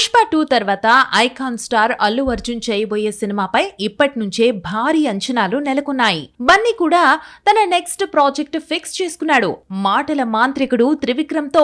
పుష్ప 2 తర్వాత icon star Allu Arjun చేయబోయే సినిమాపై ఇప్పటి నుంచే భారీ అంచనాలు నెలకొన్నాయి. బన్నీ కూడా తన నెక్స్ట్ ప్రాజెక్ట్ ఫిక్స్ చేసుకున్నాడు. మాటల మాంత్రికుడు త్రివిక్రమ్ తో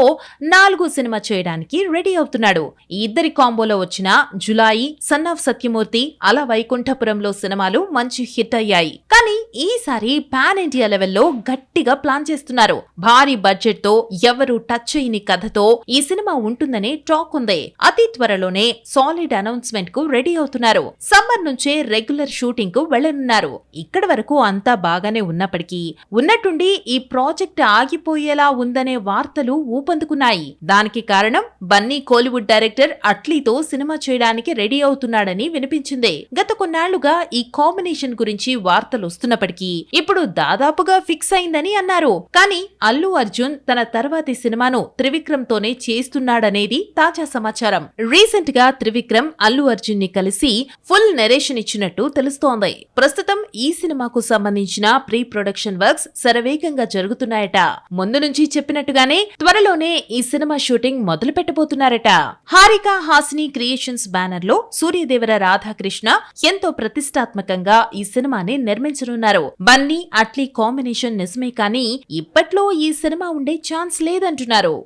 4 సినిమా చేయడానికి రెడీ అవుతున్నాడు. ఈ ఇద్దరి కాంబోలో వచ్చిన జులాయి, సన్ ఆఫ్ సత్యమూర్తి, అల వైకుంఠపురంలో సినిమాలు మంచి హిట్ అయ్యాయి. కానీ ఈసారి పాన్ ఇండియా లెవెల్లో గట్టిగా ప్లాన్ చేస్తున్నారు. భారీ బడ్జెట్ తో ఎవరు టచ్ చేయని కథతో ఈ సినిమా ఉంటుందనే టాక్ ఉంది. అతి త్వరలోనే సాలిడ్ అనౌన్స్మెంట్ కు రెడీ అవుతున్నారు. సమ్మర్ నుంచే రెగ్యులర్ షూటింగ్ కు వెళ్లనున్నారు. ఇక్కడి వరకు అంతా బాగానే ఉన్నప్పటికీ ఉన్నట్టుండి ఈ ప్రాజెక్ట్ ఆగిపోయేలా ఉందనే వార్తలు ఊపందుకున్నాయి. దానికి కారణం బన్నీ కోలీవుడ్ డైరెక్టర్ అట్లీతో సినిమా చేయడానికి రెడీ అవుతున్నాడని వినిపించింది. గత కొన్నాళ్లుగా ఈ కాంబినేషన్ గురించి వార్తలు వస్తున్నప్పటికీ ఇప్పుడు దాదాపుగా ఫిక్స్ అయిందని అన్నారు. కానీ అల్లు అర్జున్ తన తర్వాతి సినిమాను త్రివిక్రమ్ తోనే చేస్తున్నాడనేది తాజా సమాచారం. రీసెంట్ గా త్రివిక్రమ్ అల్లు అర్జున్ ని కలిసి ఫుల్ నెరేషన్ ఇచ్చినట్టు తెలుస్తోంది. ప్రస్తుతం ఈ సినిమాకు సంబంధించిన ప్రీ ప్రొడక్షన్ వర్క్స్ శరవేగంగా జరుగుతున్నాయట. ముందు నుంచి చెప్పినట్టుగానే త్వరలోనే ఈ సినిమా షూటింగ్ మొదలు పెట్టబోతున్నారట. హారిక హాసిని క్రియేషన్స్ బ్యానర్ లో సూర్యదేవర రాధాకృష్ణ ఎంతో ప్రతిష్టాత్మకంగా ఈ సినిమాని నిర్మించనున్నారు. బన్నీ అట్లీ కాంబినేషన్ నిజమే కానీ ఇప్పట్లో ఈ సినిమా ఉండే ఛాన్స్ లేదంటున్నారు.